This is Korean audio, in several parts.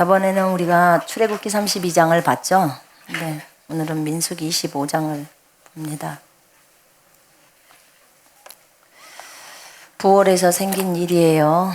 저번에는 우리가 출애굽기 32장을 봤죠? 네, 오늘은 민수기 25장을 봅니다. 부월에서 생긴 일이에요.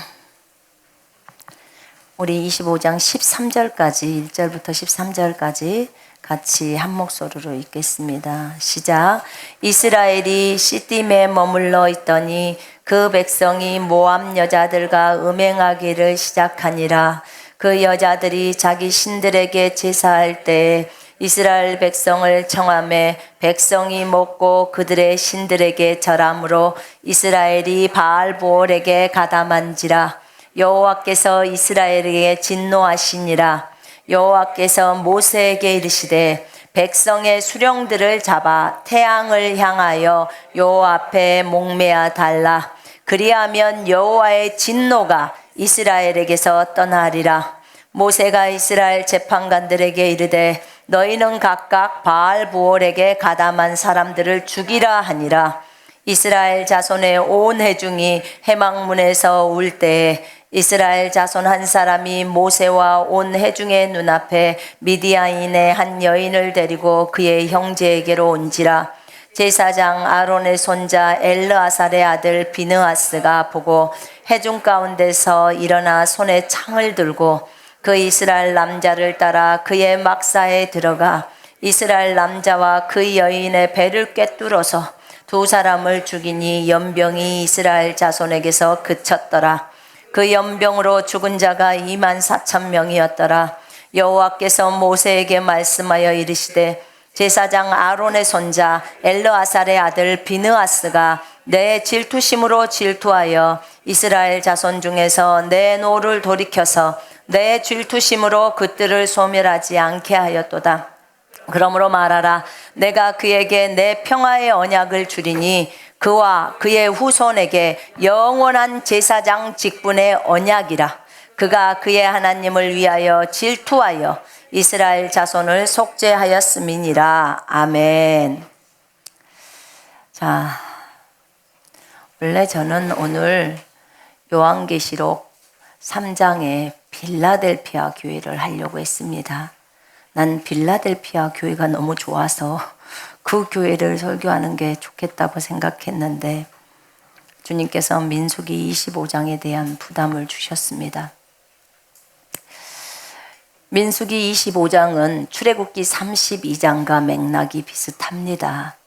우리 25장 13절까지 1절부터 13절까지 같이 한 목소리로 읽겠습니다. 시작. 이스라엘이 시딤에 머물러 있더니 그 백성이 모압 여자들과 음행하기를 시작하니라. 그 여자들이 자기 신들에게 제사할 때에 이스라엘 백성을 청하매 백성이 먹고 그들의 신들에게 절함으로 이스라엘이 바알보올에게 가담한지라. 여호와께서 이스라엘에게 진노하시니라. 여호와께서 모세에게 이르시되 백성의 수령들을 잡아 태양을 향하여 여호와 앞에 목매어 달라. 그리하면 여호와의 진노가 이스라엘에게서 떠나리라. 모세가 이스라엘 재판관들에게 이르되 너희는 각각 바알보올에게 가담한 사람들을 죽이라 하니라. 이스라엘 자손의 온 회중이 해막문에서 울 때에 이스라엘 자손 한 사람이 모세와 온 회중의 눈앞에 미디안인의 한 여인을 데리고 그의 형제에게로 온지라. 제사장 아론의 손자 엘르아살의 아들 비느하스가 보고 회중 가운데서 일어나 손에 창을 들고 그 이스라엘 남자를 따라 그의 막사에 들어가 이스라엘 남자와 그 여인의 배를 꿰뚫어서 두 사람을 죽이니 연병이 이스라엘 자손에게서 그쳤더라. 그 연병으로 죽은 자가 24,000명이었더라. 여호와께서 모세에게 말씀하여 이르시되 제사장 아론의 손자 엘르아살의 아들 비느하스가 내 질투심으로 질투하여 이스라엘 자손 중에서 내 노를 돌이켜서 내 질투심으로 그들을 소멸하지 않게 하였도다. 그러므로 말하라. 내가 그에게 내 평화의 언약을 주리니 그와 그의 후손에게 영원한 제사장 직분의 언약이라. 그가 그의 하나님을 위하여 질투하여 이스라엘 자손을 속죄하였음이니라. 아멘. 자, 원래 저는 오늘 요한계시록 3장에 빌라델피아 교회를 하려고 했습니다. 난 빌라델피아 교회가 너무 좋아서 그 교회를 설교하는 게 좋겠다고 생각했는데 주님께서 민수기 25장에 대한 부담을 주셨습니다. 민수기 25장은 출애굽기 32장과 맥락이 비슷합니다.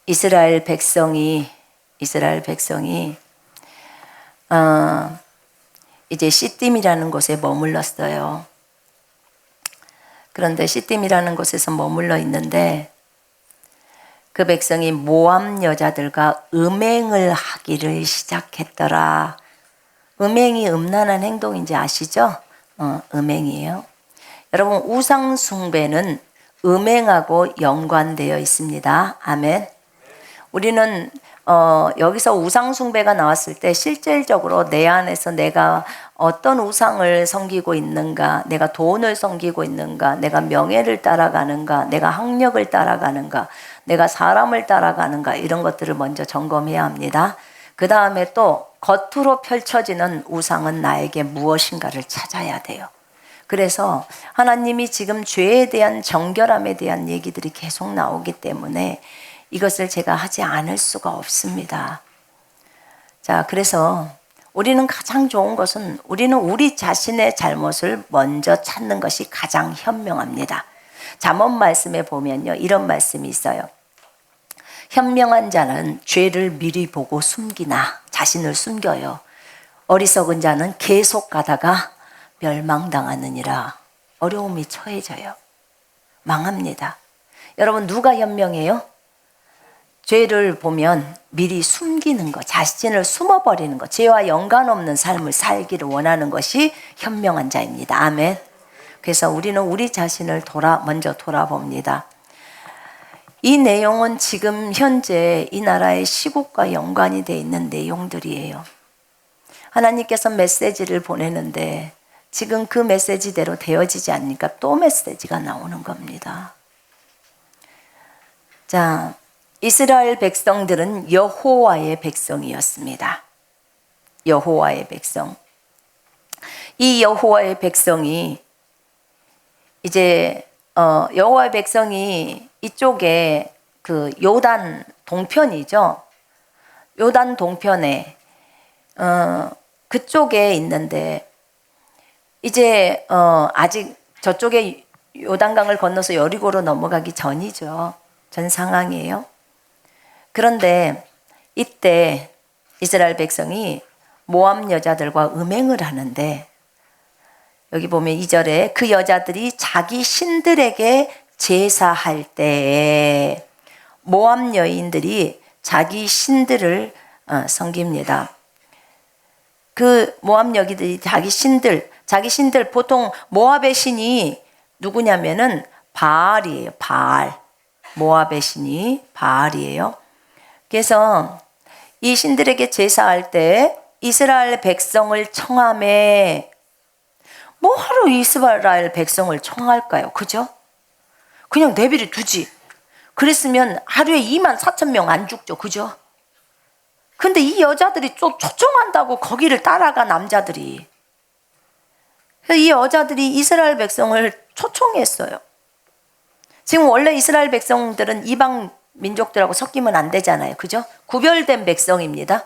이스라엘 백성이 이제 시딤이라는 곳에 머물렀어요. 그런데 시딤이라는 곳에서 머물러 있는데 그 백성이 모압 여자들과 음행을 하기를 시작했더라. 음행이 음란한 행동인지 아시죠? 음행이에요. 여러분, 우상 숭배는 음행하고 연관되어 있습니다. 아멘. 우리는 여기서 우상 숭배가 나왔을 때 실질적으로 내 안에서 내가 어떤 우상을 섬기고 있는가, 내가 돈을 섬기고 있는가, 내가 명예를 따라가는가, 내가 학력을 따라가는가, 내가 사람을 따라가는가, 이런 것들을 먼저 점검해야 합니다. 그 다음에 또 겉으로 펼쳐지는 우상은 나에게 무엇인가를 찾아야 돼요. 그래서 하나님이 지금 죄에 대한 정결함에 대한 얘기들이 계속 나오기 때문에 이것을 제가 하지 않을 수가 없습니다. 자, 그래서 우리는 가장 좋은 것은 우리는 우리 자신의 잘못을 먼저 찾는 것이 가장 현명합니다. 잠언 말씀에 보면요, 이런 말씀이 있어요. 현명한 자는 죄를 미리 보고 숨기나 자신을 숨겨요. 어리석은 자는 계속 가다가 멸망당하느니라. 어려움이 처해져요. 망합니다. 여러분, 누가 현명해요? 죄를 보면 미리 숨기는 것, 자신을 숨어버리는 것, 죄와 연관없는 삶을 살기를 원하는 것이 현명한 자입니다. 아멘. 그래서 우리는 우리 자신을 먼저 돌아봅니다. 이 내용은 지금 현재 이 나라의 시국과 연관이 되어 있는 내용들이에요. 하나님께서 메시지를 보내는데 지금 그 메시지대로 되어지지 않으니까 또 메시지가 나오는 겁니다. 자, 이스라엘 백성들은 여호와의 백성이었습니다. 여호와의 백성. 이 여호와의 백성이 이제 여호와의 백성이 이쪽에 그 요단 동편이죠. 요단 동편에 그쪽에 있는데 이제 아직 저쪽에 요단강을 건너서 여리고로 넘어가기 전이죠. 전 상황이에요. 그런데 이때 이스라엘 백성이 모압 여자들과 음행을 하는데 여기 보면 2절에 그 여자들이 자기 신들에게 제사할 때에 모압 여인들이 자기 신들을 섬깁니다. 그 모압 여기들이 자기 신들 보통 모압의 신이 누구냐면은 바알이에요. 바알. 모압의 신이 바알이에요. 그래서 이 신들에게 제사할 때 이스라엘 백성을 청함에 뭐하러 이스라엘 백성을 청할까요? 그죠? 그냥 내버려 두지. 그랬으면 하루에 24,000명 안 죽죠. 그죠? 근데 이 여자들이 좀 초청한다고 거기를 따라가 남자들이. 그래서 이 여자들이 이스라엘 백성을 초청했어요. 지금 원래 이스라엘 백성들은 이방 민족들하고 섞이면 안 되잖아요. 그죠? 구별된 백성입니다.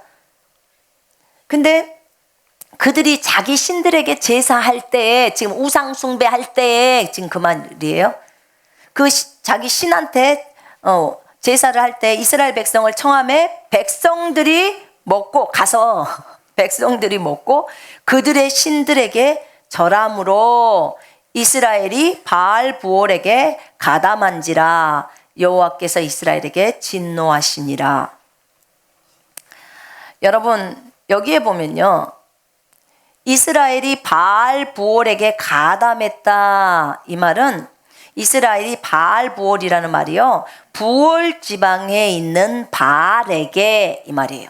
근데 그들이 자기 신들에게 제사할 때에 지금 우상 숭배할 때에 지금 그 말이에요. 그 자기 신한테 제사를 할 때 이스라엘 백성을 청함에 백성들이 먹고 가서 백성들이 먹고 그들의 신들에게 절함으로 이스라엘이 바알 부올에게 가담한지라 여호와께서 이스라엘에게 진노하시니라. 여러분 여기에 보면요. 이스라엘이 바알 부올에게 가담했다. 이 말은 이스라엘이 바알 부올이라는 말이요. 부올 지방에 있는 바알에게 이 말이에요.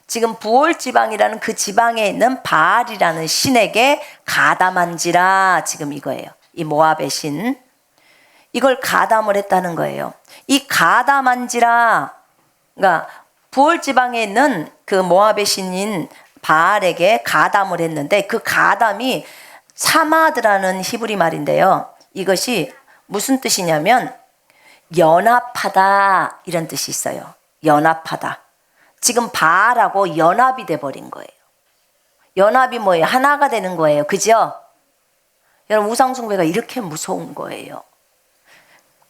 지금 부올 지방이라는 그 지방에 있는 바알이라는 신에게 가담한지라 지금 이거예요. 이 모압의 신. 이걸 가담을 했다는 거예요. 이 가담한지라 그러니까 부올 지방에 있는 그 모압의 신인 바알에게 가담을 했는데 그 가담이 사마드라는 히브리 말인데요. 이것이 무슨 뜻이냐면 연합하다 이런 뜻이 있어요. 연합하다. 지금 바알하고 연합이 돼버린 거예요. 연합이 뭐예요? 하나가 되는 거예요. 그죠? 여러분 우상숭배가 이렇게 무서운 거예요.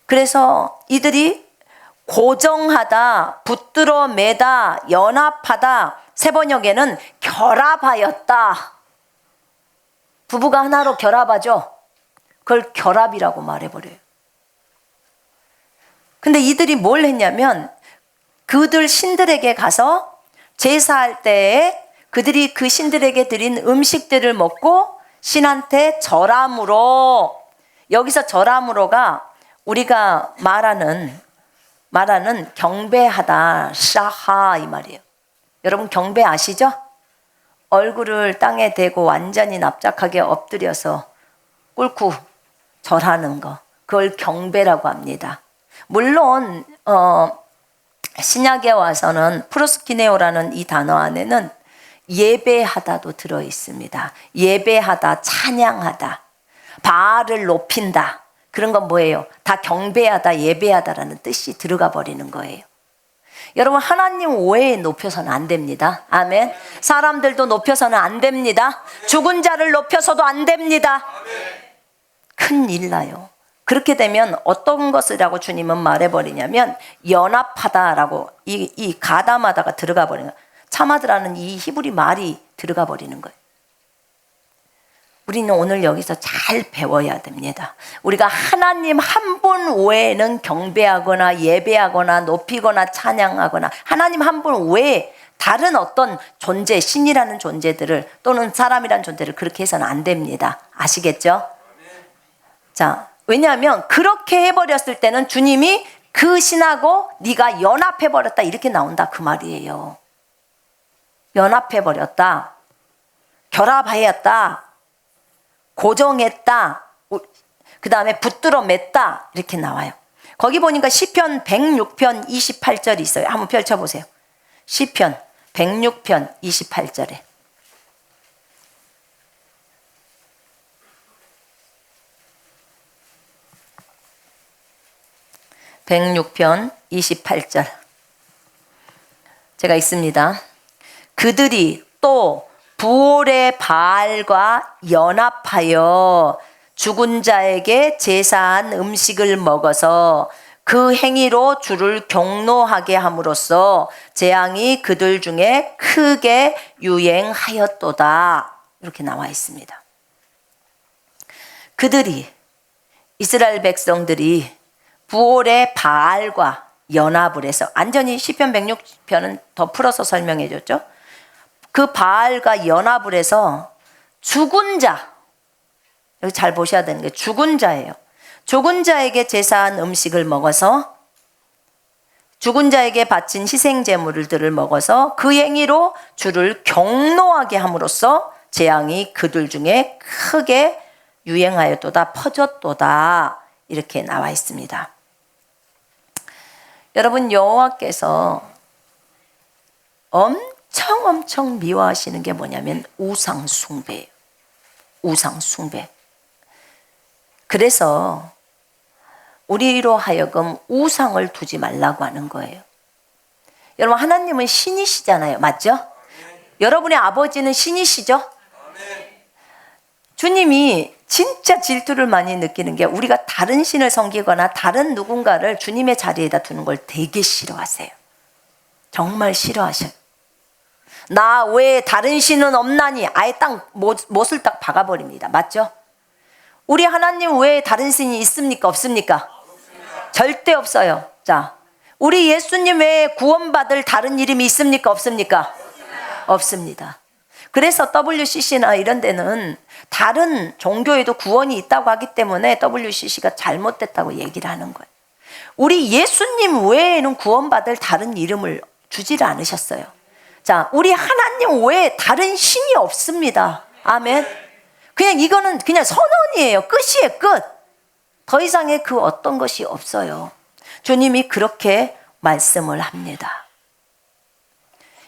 그래서 이들이 고정하다, 붙들어 매다, 연합하다, 세번역에는 결합하였다. 부부가 하나로 결합하죠. 그걸 결합이라고 말해버려요. 근데 이들이 뭘 했냐면 그들 신들에게 가서 제사할 때에 그들이 그 신들에게 드린 음식들을 먹고 신한테 절함으로, 여기서 절함으로가 우리가 말하는 경배하다, 샤하 이 말이에요. 여러분 경배 아시죠? 얼굴을 땅에 대고 완전히 납작하게 엎드려서 꿇고 절하는 거, 그걸 경배라고 합니다. 물론 신약에 와서는 프로스키네오라는 이 단어 안에는 예배하다도 들어 있습니다. 예배하다, 찬양하다, 바알을 높인다, 그런 건 뭐예요? 다 경배하다, 예배하다라는 뜻이 들어가 버리는 거예요. 여러분 하나님 외에 높여서는 안 됩니다. 아멘. 사람들도 높여서는 안 됩니다. 죽은 자를 높여서도 안 됩니다. 큰일 나요. 그렇게 되면 어떤 것이라고 주님은 말해버리냐면 연합하다라고 이 가담하다가 들어가 버리는 거예요. 차마드라는 이 히브리 말이 들어가 버리는 거예요. 우리는 오늘 여기서 잘 배워야 됩니다. 우리가 하나님 한 분 외에는 경배하거나 예배하거나 높이거나 찬양하거나 하나님 한 분 외에 다른 어떤 존재, 신이라는 존재들을 또는 사람이라는 존재를 그렇게 해서는 안 됩니다. 아시겠죠? 자, 왜냐하면 그렇게 해버렸을 때는 주님이 그 신하고 네가 연합해버렸다 이렇게 나온다 그 말이에요. 연합해버렸다, 결합하였다, 고정했다, 그 다음에 붙들어 맸다 이렇게 나와요. 거기 보니까 시편 106편 28절이 있어요. 한번 펼쳐보세요. 시편 106편 28절에 106편 28절 제가 읽습니다. 그들이 또 부올의 바알과 연합하여 죽은 자에게 제사한 음식을 먹어서 그 행위로 주를 경노하게 함으로써 재앙이 그들 중에 크게 유행하였도다. 이렇게 나와 있습니다. 그들이, 이스라엘 백성들이 부올의 바알과 연합을 해서, 완전히 시편 106편은 더 풀어서 설명해 줬죠. 그 바알과 연합을 해서 죽은 자, 여기 잘 보셔야 되는 게 죽은 자예요. 죽은 자에게 제사한 음식을 먹어서, 죽은 자에게 바친 희생 제물들을 먹어서 그 행위로 주를 경노하게 함으로써 재앙이 그들 중에 크게 유행하였도다, 퍼졌도다, 이렇게 나와 있습니다. 여러분, 여호와께서 엄청 미워하시는 게 뭐냐면 우상 숭배예요. 우상 숭배. 그래서 우리로 하여금 우상을 두지 말라고 하는 거예요. 여러분, 하나님은 신이시잖아요. 맞죠? 여러분의 아버지는 신이시죠? 주님이 진짜 질투를 많이 느끼는 게 우리가 다른 신을 섬기거나 다른 누군가를 주님의 자리에다 두는 걸 되게 싫어하세요. 정말 싫어하셔요. 나 외에 다른 신은 없나니 아예 딱 못을 딱 박아버립니다. 맞죠? 우리 하나님 외에 다른 신이 있습니까? 없습니까? 절대 없어요. 자, 우리 예수님 외에 구원받을 다른 이름이 있습니까? 없습니까? 없습니다. 그래서 WCC나 이런 데는 다른 종교에도 구원이 있다고 하기 때문에 WCC가 잘못됐다고 얘기를 하는 거예요. 우리 예수님 외에는 구원받을 다른 이름을 주지를 않으셨어요. 자, 우리 하나님 외에 다른 신이 없습니다. 아멘. 그냥 이거는 그냥 선언이에요. 끝이에요, 끝. 더 이상의 그 어떤 것이 없어요. 주님이 그렇게 말씀을 합니다.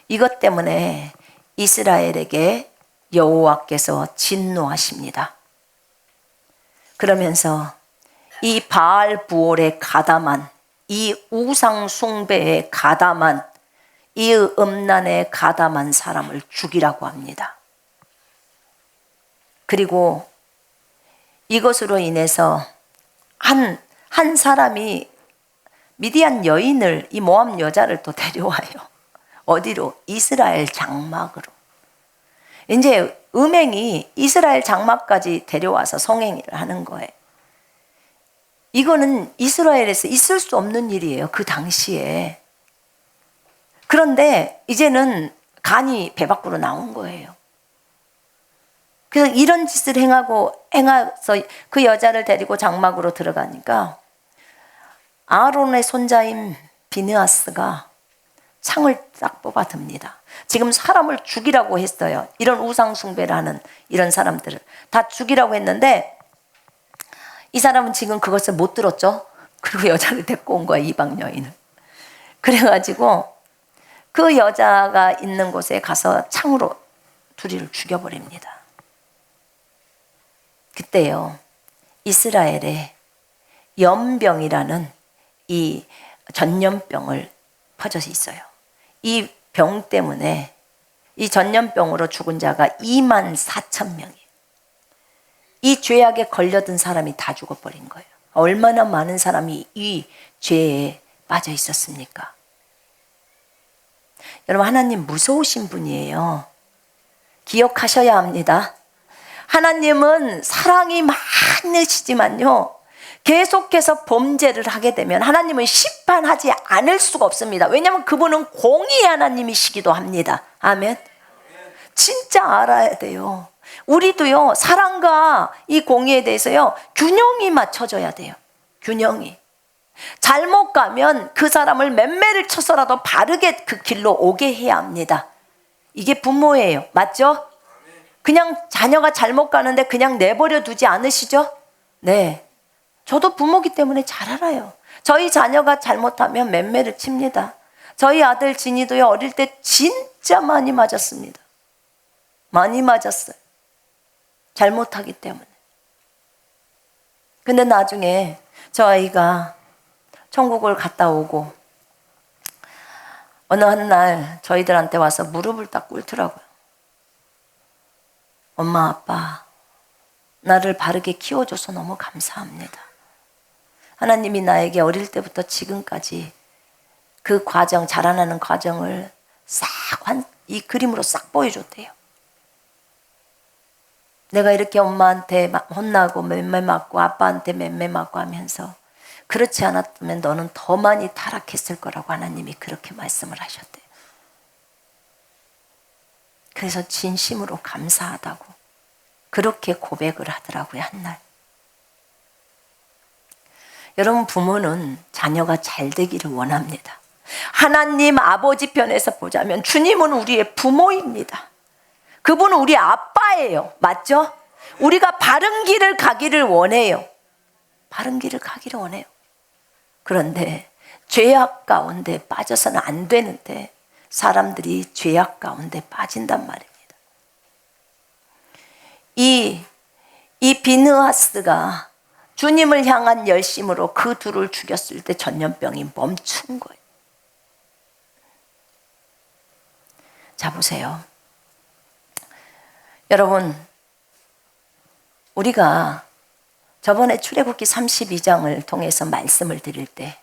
이것 때문에 이스라엘에게 여호와께서 진노하십니다. 그러면서 이 바알 부올에 가담한, 이 우상 숭배에 가담한, 이 음란에 가담한 사람을 죽이라고 합니다. 그리고 이것으로 인해서 한 사람이 미디안 여인을, 이 모압 여자를 또 데려와요. 어디로? 이스라엘 장막으로. 이제 음행이 이스라엘 장막까지 데려와서 성행위를 하는 거예요. 이거는 이스라엘에서 있을 수 없는 일이에요. 그 당시에. 그런데 이제는 간이 배 밖으로 나온 거예요. 그래서 이런 짓을 행해서 그 여자를 데리고 장막으로 들어가니까 아론의 손자인 비느하스가 창을 딱 뽑아 듭니다. 지금 사람을 죽이라고 했어요. 이런 우상 숭배를 하는 이런 사람들을 다 죽이라고 했는데 이 사람은 지금 그것을 못 들었죠. 그리고 여자를 데리고 온 거야, 이방 여인을. 그래가지고 그 여자가 있는 곳에 가서 창으로 둘이를 죽여버립니다. 그때요, 이스라엘에 연병이라는 이 전염병을 퍼져서 있어요. 이 병 때문에, 이 전염병으로 죽은 자가 24,000명이에요. 이 죄악에 걸려든 사람이 다 죽어버린 거예요. 얼마나 많은 사람이 이 죄에 빠져 있었습니까? 여러분, 하나님 무서우신 분이에요. 기억하셔야 합니다. 하나님은 사랑이 많으시지만요, 계속해서 범죄를 하게 되면 하나님은 심판하지 않을 수가 없습니다. 왜냐하면 그분은 공의의 하나님이시기도 합니다. 아멘. 진짜 알아야 돼요. 우리도요, 사랑과 이 공의에 대해서요, 균형이 맞춰져야 돼요. 균형이. 잘못 가면 그 사람을 맴매를 쳐서라도 바르게 그 길로 오게 해야 합니다. 이게 부모예요. 맞죠? 그냥 자녀가 잘못 가는데 그냥 내버려 두지 않으시죠? 네. 저도 부모기 때문에 잘 알아요. 저희 자녀가 잘못하면 맴매를 칩니다. 저희 아들 진이도요, 어릴 때 진짜 많이 맞았습니다. 많이 맞았어요. 잘못하기 때문에. 근데 나중에 저 아이가 천국을 갔다 오고 어느 한 날 저희들한테 와서 무릎을 딱 꿇더라고요. 엄마, 아빠, 나를 바르게 키워줘서 너무 감사합니다. 하나님이 나에게 어릴 때부터 지금까지 그 과정, 자라나는 과정을 이 그림으로 싹 보여줬대요. 내가 이렇게 엄마한테 혼나고 맴매 맞고 아빠한테 맴매 맞고 하면서 그렇지 않았다면 너는 더 많이 타락했을 거라고 하나님이 그렇게 말씀을 하셨대요. 그래서 진심으로 감사하다고 그렇게 고백을 하더라고요, 한날. 여러분, 부모는 자녀가 잘 되기를 원합니다. 하나님 아버지 편에서 보자면 주님은 우리의 부모입니다. 그분은 우리 아빠예요. 맞죠? 우리가 바른 길을 가기를 원해요. 바른 길을 가기를 원해요. 그런데 죄악 가운데 빠져서는 안 되는데 사람들이 죄악 가운데 빠진단 말입니다. 이 비느하스가 주님을 향한 열심으로 그 둘을 죽였을 때 전염병이 멈춘 거예요. 자, 보세요. 여러분, 우리가 저번에 출애굽기 32장을 통해서 말씀을 드릴 때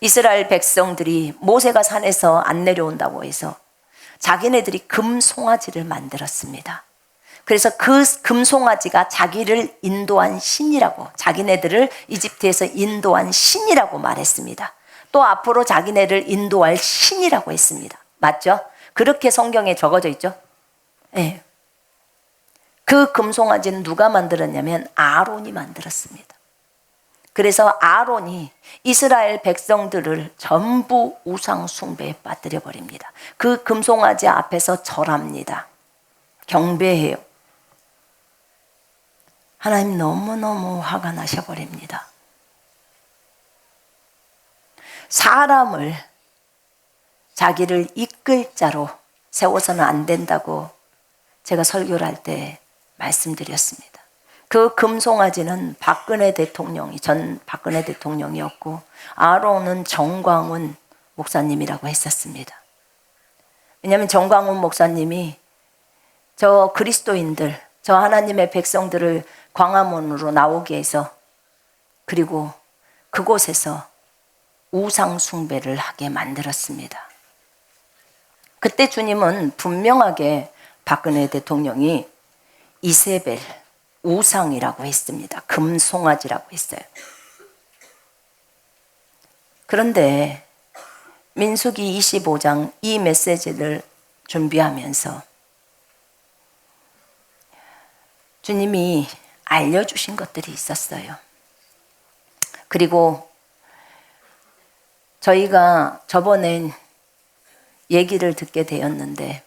이스라엘 백성들이 모세가 산에서 안 내려온다고 해서 자기네들이 금송아지를 만들었습니다. 그래서 그 금송아지가 자기를 인도한 신이라고, 자기네들을 이집트에서 인도한 신이라고 말했습니다. 또 앞으로 자기네를 인도할 신이라고 했습니다. 맞죠? 그렇게 성경에 적어져 있죠? 네. 그 금송아지는 누가 만들었냐면 아론이 만들었습니다. 그래서 아론이 이스라엘 백성들을 전부 우상 숭배에 빠뜨려 버립니다. 그 금송아지 앞에서 절합니다. 경배해요. 하나님 너무너무 화가 나셔버립니다. 사람을 자기를 이끌 자로 세워서는 안 된다고 제가 설교를 할 때 말씀드렸습니다. 그 금송아지는 전 박근혜 대통령이었고 아론은 정광훈 목사님이라고 했었습니다. 왜냐하면 정광훈 목사님이 저 그리스도인들, 저 하나님의 백성들을 광화문으로 나오게 해서 그리고 그곳에서 우상 숭배를 하게 만들었습니다. 그때 주님은 분명하게 박근혜 대통령이 이세벨, 우상이라고 했습니다. 금송아지라고 했어요. 그런데 민수기 25장 이 메시지를 준비하면서 주님이 알려주신 것들이 있었어요. 그리고 저희가 저번엔 얘기를 듣게 되었는데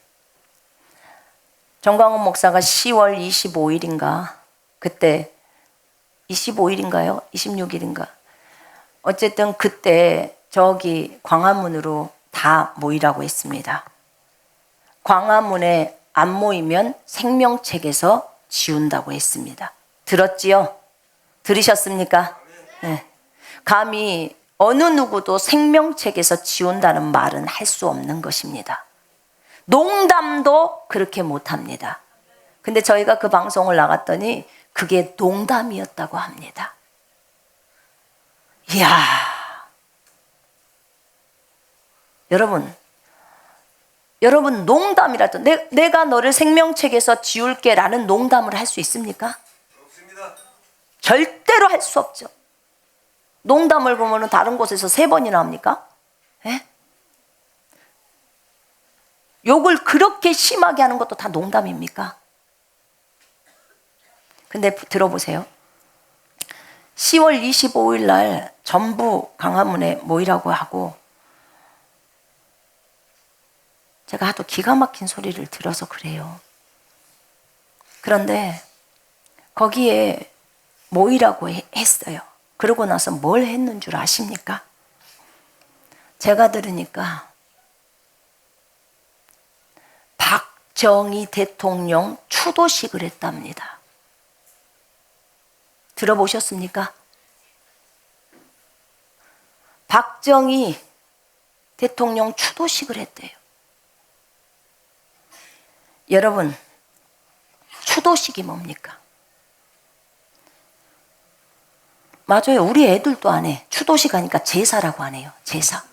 정광훈 목사가 10월 25일인가 그때 25일인가요? 26일인가 어쨌든 그때 저기 광화문으로 다 모이라고 했습니다. 광화문에 안 모이면 생명책에서 지운다고 했습니다. 들었지요? 들으셨습니까? 네. 감히 어느 누구도 생명책에서 지운다는 말은 할 수 없는 것입니다. 농담도 그렇게 못합니다. 근데 저희가 그 방송을 나갔더니 그게 농담이었다고 합니다. 이야, 여러분 농담이라도 내가 너를 생명책에서 지울게 라는 농담을 할 수 있습니까? 없습니다. 절대로 할 수 없죠. 농담을 보면 다른 곳에서 3번이나 합니까? 예? 욕을 그렇게 심하게 하는 것도 다 농담입니까? 근데 들어보세요. 10월 25일 날 전부 광화문에 모이라고 하고 제가 하도 기가 막힌 소리를 들어서 그래요. 그런데 거기에 모이라고 했어요. 그러고 나서 뭘 했는 줄 아십니까? 제가 들으니까 박정희 대통령 추도식을 했답니다. 들어보셨습니까? 박정희 대통령 추도식을 했대요. 여러분, 추도식이 뭡니까? 맞아요. 우리 애들도 안 해. 추도식 하니까 제사라고 하네요. 제사.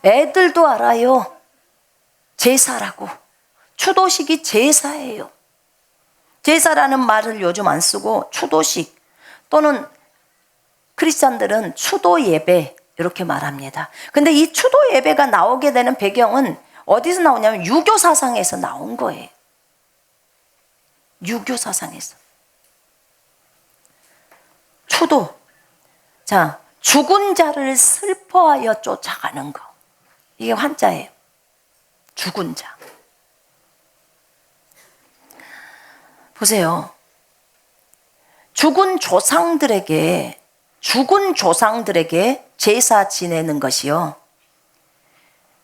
애들도 알아요. 제사라고. 추도식이 제사예요. 제사라는 말을 요즘 안 쓰고 추도식 또는 크리스찬들은 추도 예배 이렇게 말합니다. 근데 이 추도 예배가 나오게 되는 배경은 어디서 나오냐면 유교 사상에서 나온 거예요. 유교 사상에서. 추도. 자, 죽은 자를 슬퍼하여 쫓아가는 거. 이게 한자예요. 죽은 자. 보세요. 죽은 조상들에게 제사 지내는 것이요.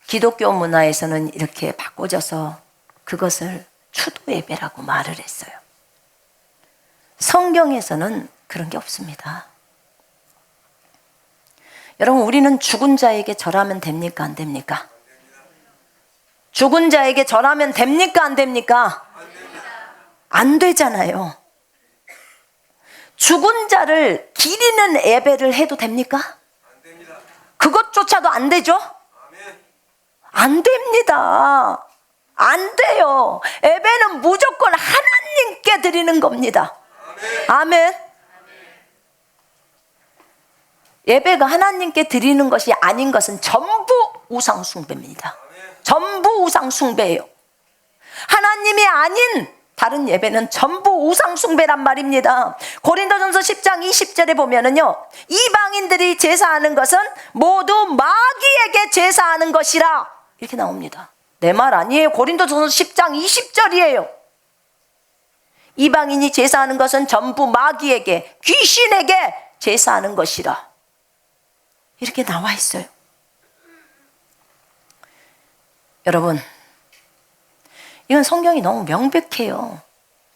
기독교 문화에서는 이렇게 바꿔져서 그것을 추도 예배라고 말을 했어요. 성경에서는 그런 게 없습니다. 여러분, 우리는 죽은 자에게 절하면 됩니까? 안 됩니까? 죽은 자에게 절하면 됩니까? 안 됩니까? 안 되잖아요. 죽은 자를 기리는 예배를 해도 됩니까? 그것조차도 안 되죠? 안 됩니다. 안 돼요. 예배는 무조건 하나님께 드리는 겁니다. 아멘. 예배가 하나님께 드리는 것이 아닌 것은 전부 우상 숭배입니다. 전부 우상 숭배예요. 하나님이 아닌 다른 예배는 전부 우상 숭배란 말입니다. 고린도전서 10장 20절에 보면은요, 이방인들이 제사하는 것은 모두 마귀에게 제사하는 것이라 이렇게 나옵니다. 내 말 아니에요. 고린도전서 10장 20절이에요. 이방인이 제사하는 것은 전부 마귀에게, 귀신에게 제사하는 것이라 이렇게 나와 있어요. 여러분, 이건 성경이 너무 명백해요.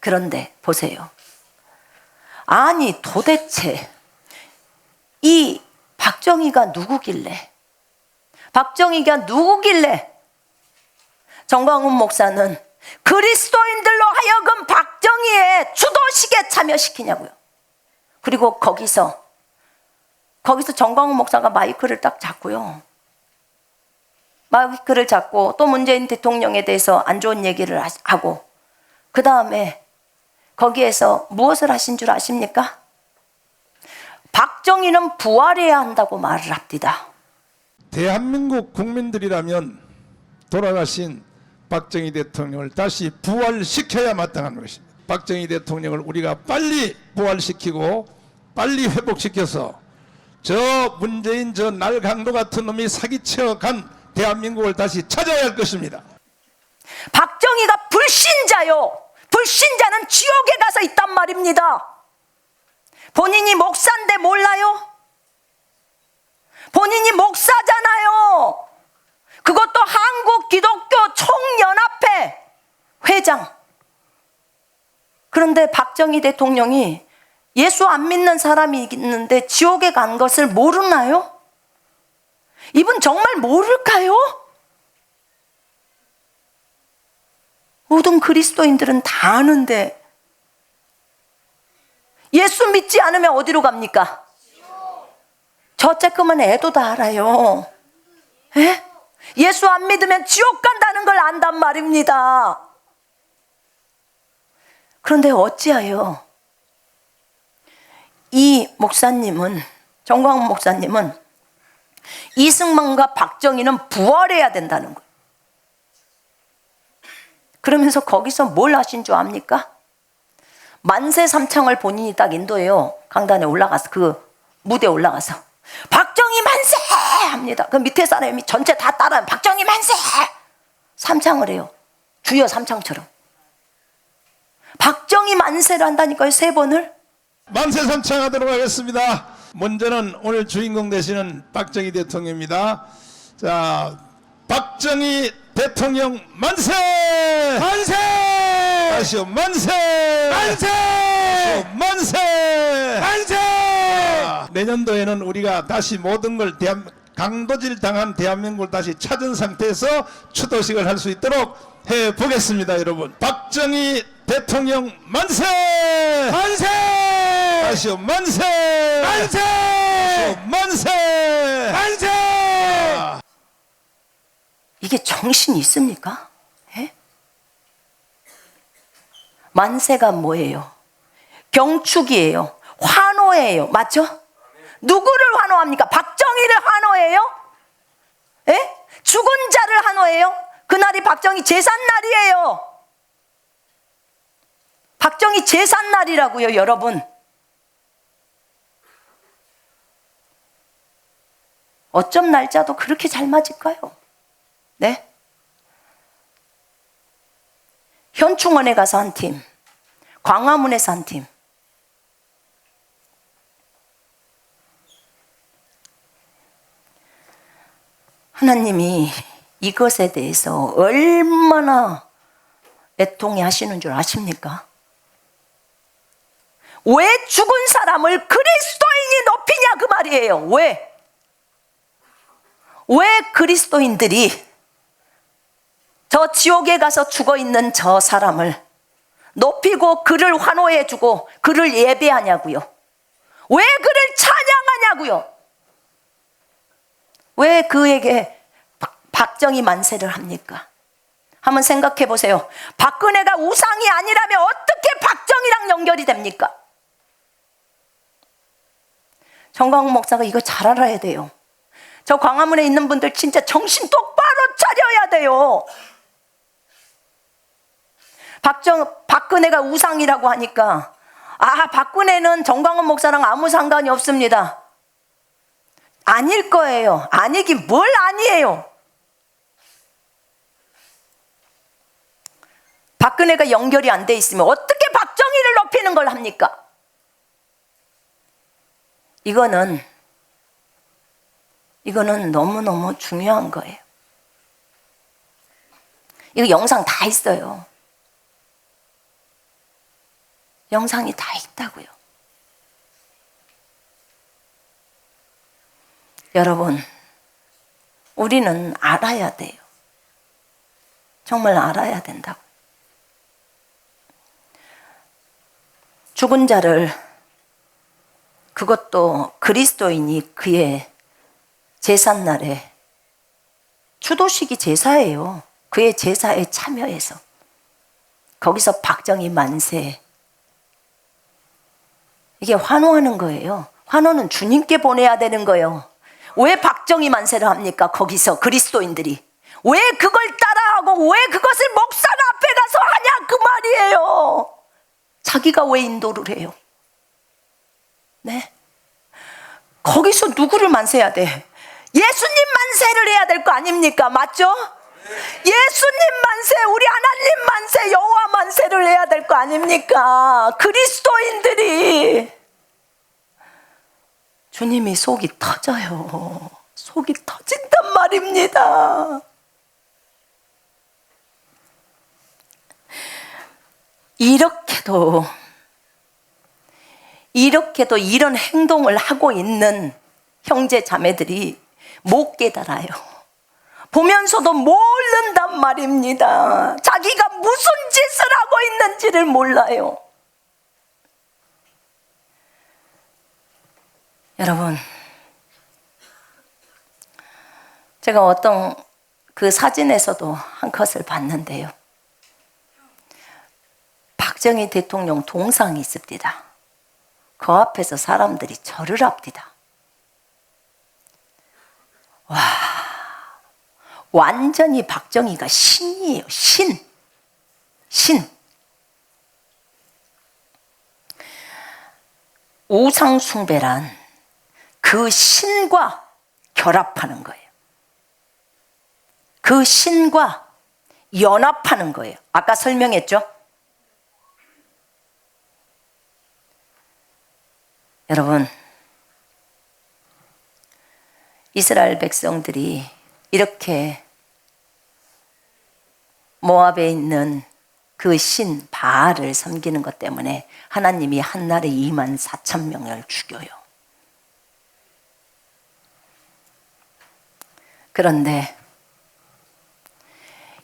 그런데 보세요. 아니 도대체 이 박정희가 누구길래 정광훈 목사는 그리스도인들로 하여금 박정희의 추도식에 참여시키냐고요. 그리고 거기서 정광훈 목사가 마이크를 딱 잡고요. 마이크를 잡고 또 문재인 대통령에 대해서 안 좋은 얘기를 하고 그 다음에 거기에서 무엇을 하신 줄 아십니까? 박정희는 부활해야 한다고 말을 합니다. 대한민국 국민들이라면 돌아가신 박정희 대통령을 다시 부활시켜야 마땅한 것입니다. 박정희 대통령을 우리가 빨리 부활시키고 빨리 회복시켜서 저 문재인 저 날강도 같은 놈이 사기쳐간 대한민국을 다시 찾아야 할 것입니다. 박정희가 불신자요. 불신자는 지옥에 가서 있단 말입니다. 본인이 목사인데 몰라요? 본인이 목사잖아요. 그것도 한국기독교총연합회 회장. 그런데 박정희 대통령이 예수 안 믿는 사람이 있는데 지옥에 간 것을 모르나요? 이분 정말 모를까요? 모든 그리스도인들은 다 아는데 예수 믿지 않으면 어디로 갑니까? 저 쬐끄만 애도 다 알아요. 에? 예수 안 믿으면 지옥 간다는 걸 안단 말입니다. 그런데 어찌하여 이 목사님은, 정광훈 목사님은 이승만과 박정희는 부활해야 된다는 거예요. 그러면서 거기서 뭘 하신 줄 압니까? 만세 삼창을 본인이 딱 인도해요. 강단에 올라가서, 그 무대에 올라가서 박정희 만세 합니다. 그 밑에 사람이 전체 다 따라요. 박정희 만세 삼창을 해요. 주여 삼창처럼. 박정희 만세를 한다니까요. 3번을. 만세 삼창하도록 하겠습니다. 먼저는 오늘 주인공 되시는 박정희 대통령입니다. 자, 박정희 대통령 만세! 만세! 다시요 만세! 만세! 다시요 만세! 만세! 내년도에는 우리가 다시 모든 걸 강도질 당한 대한민국을 다시 찾은 상태에서 추도식을 할 수 있도록 해보겠습니다. 여러분, 박정희 대통령 만세! 만세! 다시요, 만세! 만세! 다시요, 만세! 만세! 이게 정신이 있습니까? 예? 만세가 뭐예요? 경축이에요. 환호예요. 맞죠? 누구를 환호합니까? 박정희를 환호해요? 예? 죽은 자를 환호해요? 그날이 박정희 제삿날이에요. 박정희 제삿날이라고요, 여러분. 어쩜 날짜도 그렇게 잘 맞을까요? 네? 현충원에 가서 한 팀, 광화문에서 한 팀. 하나님이 이것에 대해서 얼마나 애통해 하시는 줄 아십니까? 왜 죽은 사람을 그리스도인이 높이냐 그 말이에요. 왜? 왜 그리스도인들이 저 지옥에 가서 죽어있는 저 사람을 높이고 그를 환호해주고 그를 예배하냐고요? 왜 그를 찬양하냐고요? 왜 그에게 박정희 만세를 합니까? 한번 생각해 보세요. 박근혜가 우상이 아니라면 어떻게 박정희랑 연결이 됩니까? 정광훈 목사가 이거 잘 알아야 돼요. 저 광화문에 있는 분들 진짜 정신 똑바로 차려야 돼요. 박근혜가 우상이라고 하니까 박근혜는 정광훈 목사랑 아무 상관이 없습니다. 아닐 거예요. 아니긴 뭘 아니에요. 박근혜가 연결이 안 돼 있으면 어떻게 박정희를 높이는 걸 합니까? 이거는 너무너무 중요한 거예요. 이거 영상 다 있어요. 영상이 다 있다고요. 여러분, 우리는 알아야 돼요. 정말 알아야 된다고. 죽은 자를, 그것도 그리스도인이 그의 제삿날에, 추도식이 제사예요. 그의 제사에 참여해서 거기서 박정희 만세, 이게 환호하는 거예요. 환호는 주님께 보내야 되는 거예요. 왜 박정희 만세를 합니까? 거기서 그리스도인들이 왜 그걸 따라하고 왜 그것을 목사가 앞에 가서 하냐 그 말이에요. 자기가 왜 인도를 해요? 네? 거기서 누구를 만세해야 돼? 예수님 만세를 해야 될 거 아닙니까? 맞죠? 예수님 만세, 우리 하나님 만세, 여호와 만세를 해야 될 거 아닙니까? 그리스도인들이. 주님이 속이 터져요. 속이 터진단 말입니다. 이렇게도 이런 행동을 하고 있는 형제 자매들이 못 깨달아요. 보면서도 모른단 말입니다. 자기가 무슨 짓을 하고 있는지를 몰라요. 여러분, 제가 어떤 그 사진에서도 한 컷을 봤는데요. 박정희 대통령 동상이 있습니다. 그 앞에서 사람들이 절을 합니다. 와, 완전히 박정희가 신이에요. 신. 우상숭배란 그 신과 결합하는 거예요. 그 신과 연합하는 거예요. 아까 설명했죠? 여러분, 이스라엘 백성들이 이렇게 모압에 있는 그 신 바알을 섬기는 것 때문에 하나님이 한날에 24,000명을 죽여요. 그런데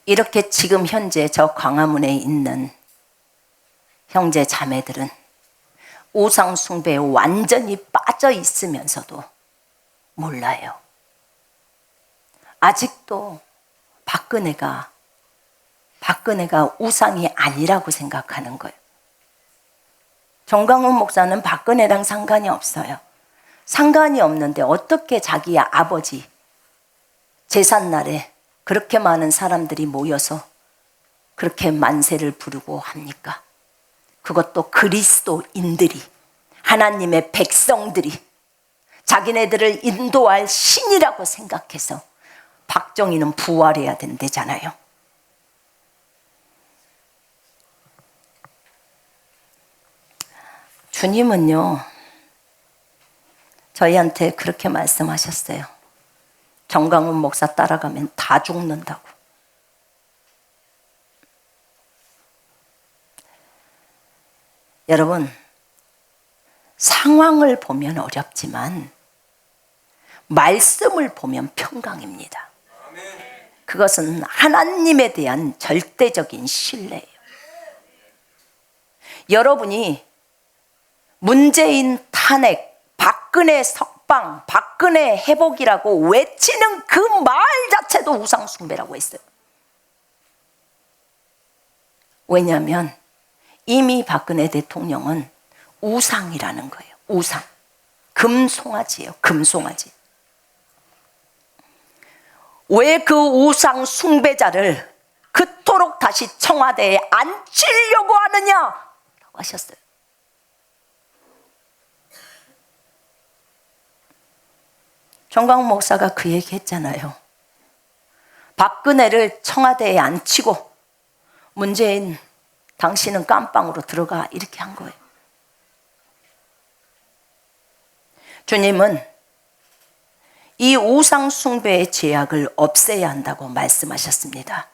이렇게 지금 현재 저 광화문에 있는 형제 자매들은 우상 숭배에 완전히 빠져 있으면서도 몰라요. 아직도 박근혜가 우상이 아니라고 생각하는 거예요. 정광훈 목사는 박근혜랑 상관이 없어요. 상관이 없는데 어떻게 자기 아버지 제삿날에 그렇게 많은 사람들이 모여서 그렇게 만세를 부르고 합니까? 그것도 그리스도인들이, 하나님의 백성들이 자기네들을 인도할 신이라고 생각해서 박정희는 부활해야 된대잖아요. 주님은요, 저희한테 그렇게 말씀하셨어요. 정광훈 목사 따라가면 다 죽는다고. 여러분, 상황을 보면 어렵지만 말씀을 보면 평강입니다. 그것은 하나님에 대한 절대적인 신뢰예요. 여러분이 문재인 탄핵, 박근혜 석방, 박근혜 회복이라고 외치는 그 말 자체도 우상숭배라고 했어요. 왜냐하면 이미 박근혜 대통령은 우상이라는 거예요. 우상. 금송아지예요. 금송아지. 왜 그 우상 숭배자를 그토록 다시 청와대에 앉히려고 하느냐라고 하셨어요. 정광훈 목사가 그 얘기 했잖아요. 박근혜를 청와대에 앉히고 문재인 당신은 깜빵으로 들어가, 이렇게 한 거예요. 주님은 이 우상 숭배의 죄악을 없애야 한다고 말씀하셨습니다.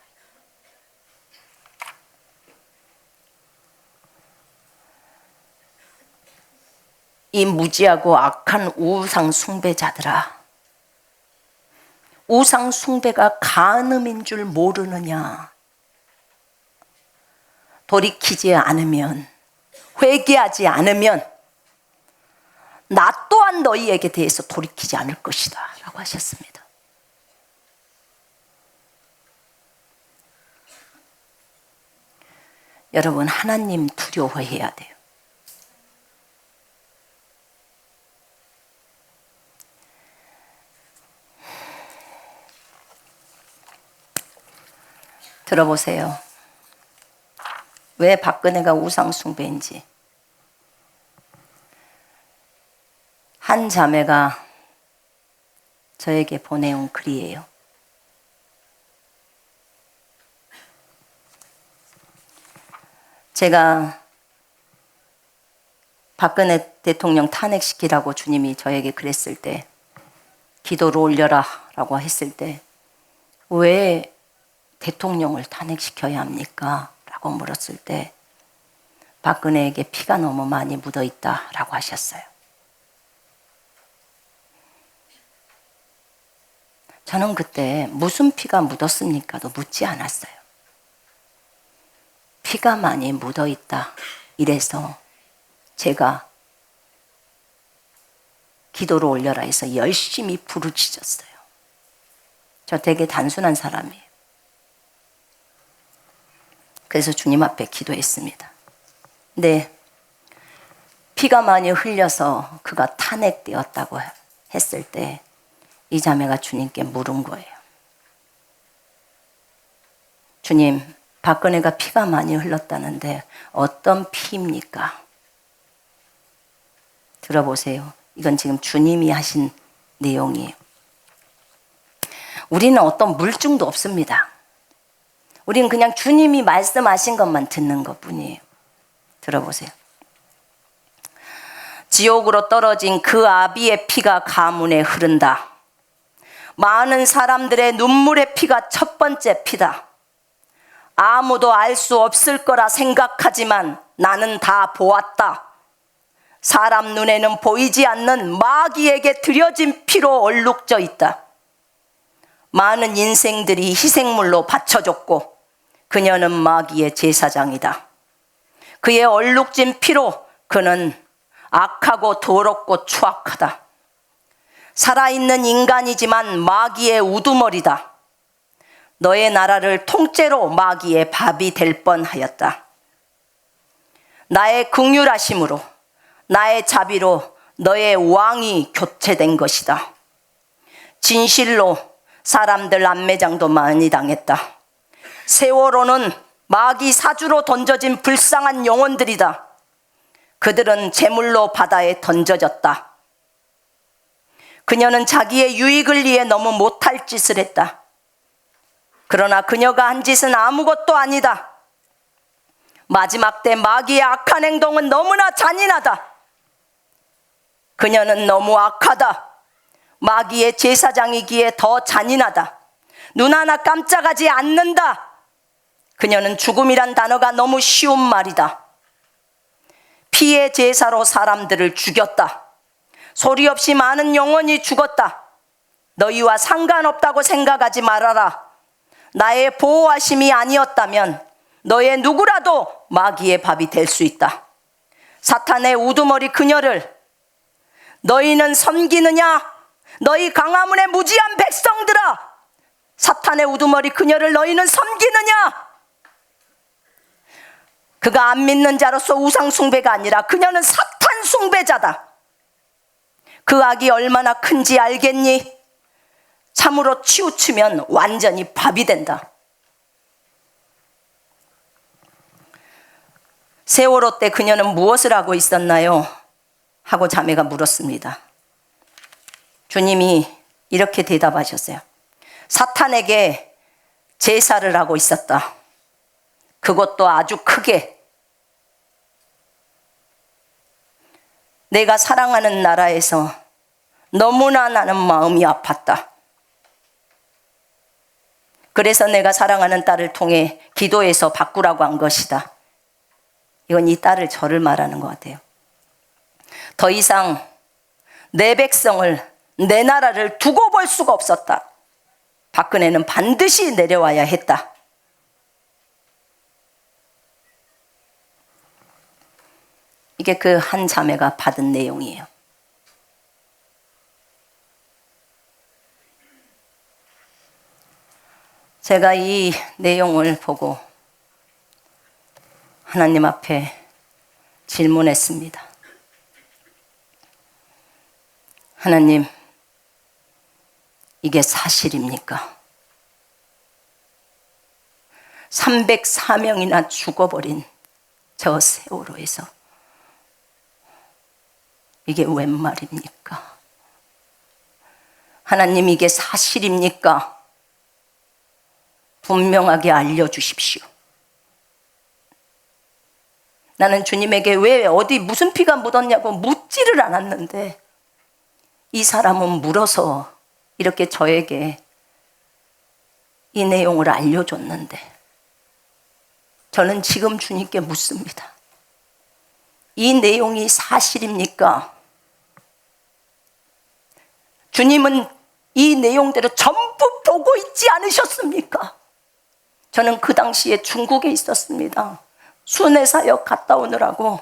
이 무지하고 악한 우상 숭배자들아, 우상 숭배가 간음인 줄 모르느냐? 돌이키지 않으면, 회개하지 않으면 나 또한 너희에게 대해서 돌이키지 않을 것이다 라고 하셨습니다. 여러분, 하나님 두려워해야 돼요. 들어보세요. 왜 박근혜가 우상숭배인지. 한 자매가 저에게 보내온 글이에요. 제가 박근혜 대통령 탄핵시키라고 주님이 저에게 그랬을 때, 기도로 올려라 라고 했을 때, 왜 대통령을 탄핵시켜야 합니까? 라고 물었을 때 박근혜에게 피가 너무 많이 묻어 있다 라고 하셨어요. 저는 그때 무슨 피가 묻었습니까도 묻지 않았어요. 피가 많이 묻어 있다 이래서 제가 기도로 올려라 해서 열심히 부르짖었어요. 저 되게 단순한 사람이에요. 그래서 주님 앞에 기도했습니다. 근데 피가 많이 흘려서 그가 탄핵되었다고 했을 때 이 자매가 주님께 물은 거예요. 주님, 박근혜가 피가 많이 흘렀다는데 어떤 피입니까? 들어보세요. 이건 지금 주님이 하신 내용이에요. 우리는 어떤 물증도 없습니다. 우리는 그냥 주님이 말씀하신 것만 듣는 것뿐이에요. 들어보세요. 지옥으로 떨어진 그 아비의 피가 가문에 흐른다. 많은 사람들의 눈물의 피가 첫 번째 피다. 아무도 알 수 없을 거라 생각하지만 나는 다 보았다. 사람 눈에는 보이지 않는 마귀에게 들여진 피로 얼룩져 있다. 많은 인생들이 희생물로 바쳐졌고 그녀는 마귀의 제사장이다. 그의 얼룩진 피로 그는 악하고 더럽고 추악하다. 살아있는 인간이지만 마귀의 우두머리다. 너의 나라를 통째로 마귀의 밥이 될 뻔하였다. 나의 긍휼하심으로 나의 자비로 너의 왕이 교체된 것이다. 진실로 사람들 안매장도 많이 당했다. 세월호는 마귀 사주로 던져진 불쌍한 영혼들이다. 그들은 제물로 바다에 던져졌다. 그녀는 자기의 유익을 위해 너무 못할 짓을 했다. 그러나 그녀가 한 짓은 아무것도 아니다. 마지막 때 마귀의 악한 행동은 너무나 잔인하다. 그녀는 너무 악하다. 마귀의 제사장이기에 더 잔인하다. 눈 하나 깜짝하지 않는다. 그녀는 죽음이란 단어가 너무 쉬운 말이다. 피의 제사로 사람들을 죽였다. 소리 없이 많은 영혼이 죽었다. 너희와 상관없다고 생각하지 말아라. 나의 보호하심이 아니었다면 너의 누구라도 마귀의 밥이 될 수 있다. 사탄의 우두머리 그녀를 너희는 섬기느냐? 너희 광화문의 무지한 백성들아, 사탄의 우두머리 그녀를 너희는 섬기느냐? 그가 안 믿는 자로서 우상 숭배가 아니라 그녀는 사탄 숭배자다. 그 악이 얼마나 큰지 알겠니? 참으로 치우치면 완전히 밥이 된다. 세월호 때 그녀는 무엇을 하고 있었나요? 하고 자매가 물었습니다. 주님이 이렇게 대답하셨어요. 사탄에게 제사를 하고 있었다. 그것도 아주 크게. 내가 사랑하는 나라에서 너무나 나는 마음이 아팠다. 그래서 내가 사랑하는 딸을 통해 기도해서 바꾸라고 한 것이다. 이건 이 딸을 저를 말하는 것 같아요. 더 이상 내 백성을, 내 나라를 두고 볼 수가 없었다. 박근혜는 반드시 내려와야 했다. 이게 그 한 자매가 받은 내용이에요. 제가 이 내용을 보고 하나님 앞에 질문했습니다. 하나님, 이게 사실입니까? 304명이나 죽어버린 저 세월호에서 이게 웬 말입니까? 하나님, 이게 사실입니까? 분명하게 알려주십시오. 나는 주님에게 왜 어디 무슨 피가 묻었냐고 묻지를 않았는데 이 사람은 물어서 이렇게 저에게 이 내용을 알려줬는데 저는 지금 주님께 묻습니다. 이 내용이 사실입니까? 주님은 이 내용대로 전부 보고 있지 않으셨습니까? 저는 그 당시에 중국에 있었습니다. 순회 사역 갔다 오느라고.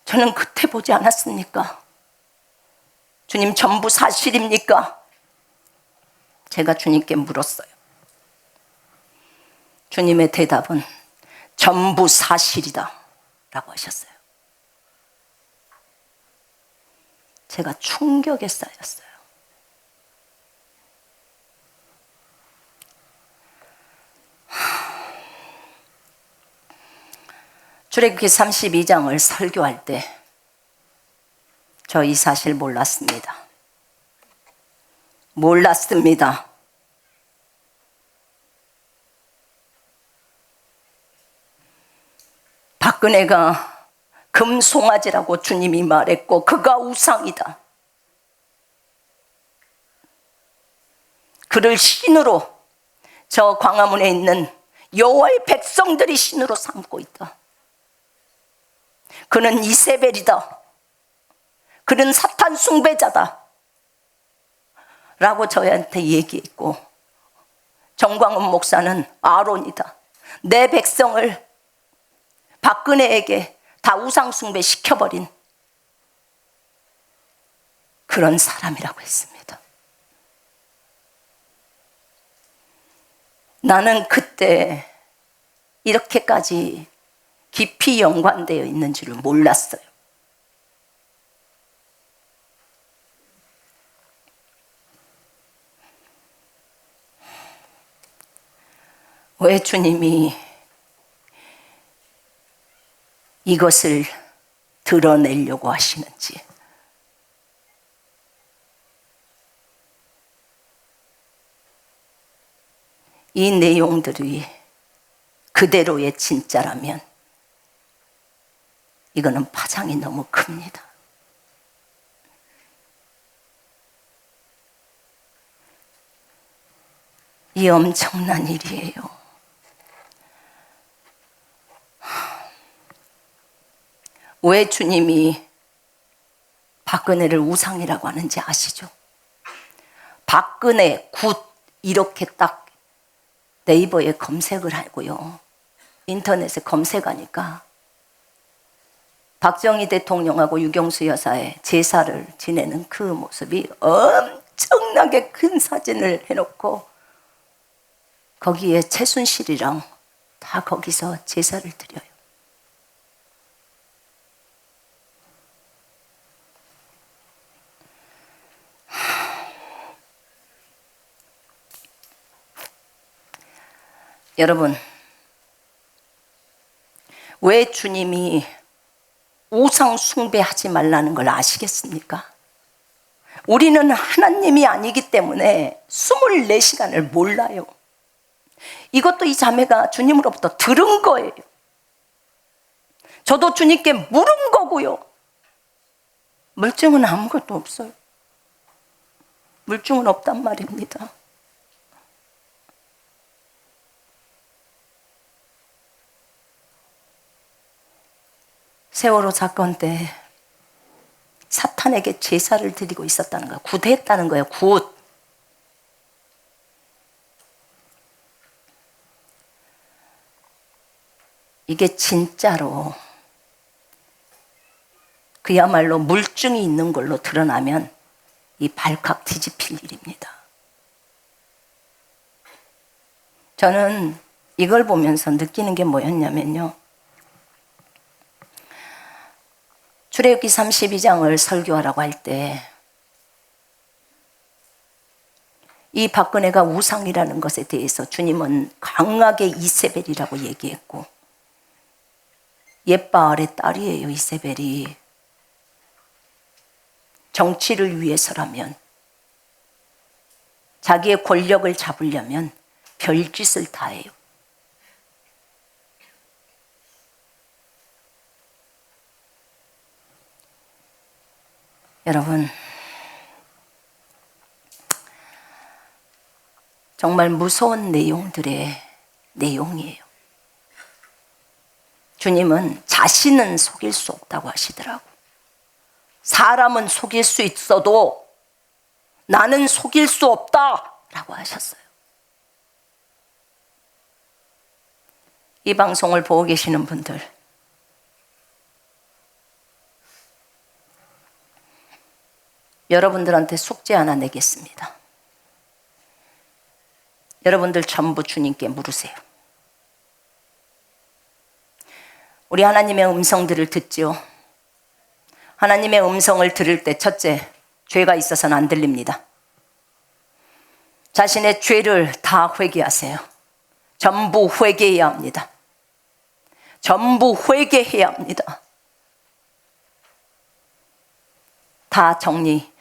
저는 그때 보지 않았습니까? 주님, 전부 사실입니까? 제가 주님께 물었어요. 주님의 대답은 전부 사실이다 라고 하셨어요. 제가 충격에 쌓였어요. 출애굽기 32장을 설교할 때 저 이 사실 몰랐습니다. 몰랐습니다. 박근혜가 금송아지라고 주님이 말했고 그가 우상이다. 그를 신으로 저 광화문에 있는 여호와의 백성들이 신으로 삼고 있다. 그는 이세벨이다. 그는 사탄 숭배자다. 라고 저희한테 얘기했고, 정광훈 목사는 아론이다. 내 백성을 박근혜에게 다 우상숭배 시켜버린 그런 사람이라고 했습니다. 나는 그때 이렇게까지 깊이 연관되어 있는 줄을 몰랐어요. 왜 주님이 이것을 드러내려고 하시는지. 이 내용들이 그대로의 진짜라면 이거는 파장이 너무 큽니다. 이 엄청난 일이에요. 왜 주님이 박근혜를 우상이라고 하는지 아시죠? 박근혜 굿 이렇게 딱 네이버에 검색을 하고요, 인터넷에 검색하니까 박정희 대통령하고 유경수 여사의 제사를 지내는 그 모습이 엄청나게 큰 사진을 해놓고 거기에 최순실이랑 다 거기서 제사를 드려요. 여러분, 왜 주님이 우상 숭배하지 말라는 걸 아시겠습니까? 우리는 하나님이 아니기 때문에 24시간을 몰라요. 이것도 이 자매가 주님으로부터 들은 거예요. 저도 주님께 물은 거고요. 물증은 아무것도 없어요. 물증은 없단 말입니다. 세월호 사건 때 사탄에게 제사를 드리고 있었다는 거예요. 굿했다는 거예요. 굿. 이게 진짜로 그야말로 물증이 있는 걸로 드러나면 이 발칵 뒤집힐 일입니다. 저는 이걸 보면서 느끼는 게 뭐였냐면요, 출애굽기 32장을 설교하라고 할 때 이 박근혜가 우상이라는 것에 대해서 주님은 강하게 이세벨이라고 얘기했고, 옛바알의 딸이에요. 이세벨이 정치를 위해서라면, 자기의 권력을 잡으려면 별짓을 다 해요. 여러분, 정말 무서운 내용들의 내용이에요. 주님은 자신은 속일 수 없다고 하시더라고. 사람은 속일 수 있어도 나는 속일 수 없다라고 하셨어요. 이 방송을 보고 계시는 분들, 여러분들한테 숙제 하나 내겠습니다. 여러분들 전부 주님께 물으세요. 우리 하나님의 음성들을 듣죠. 하나님의 음성을 들을 때 첫째, 죄가 있어서는 안 들립니다. 자신의 죄를 다 회개하세요. 전부 회개해야 합니다. 전부 회개해야 합니다. 다 정리,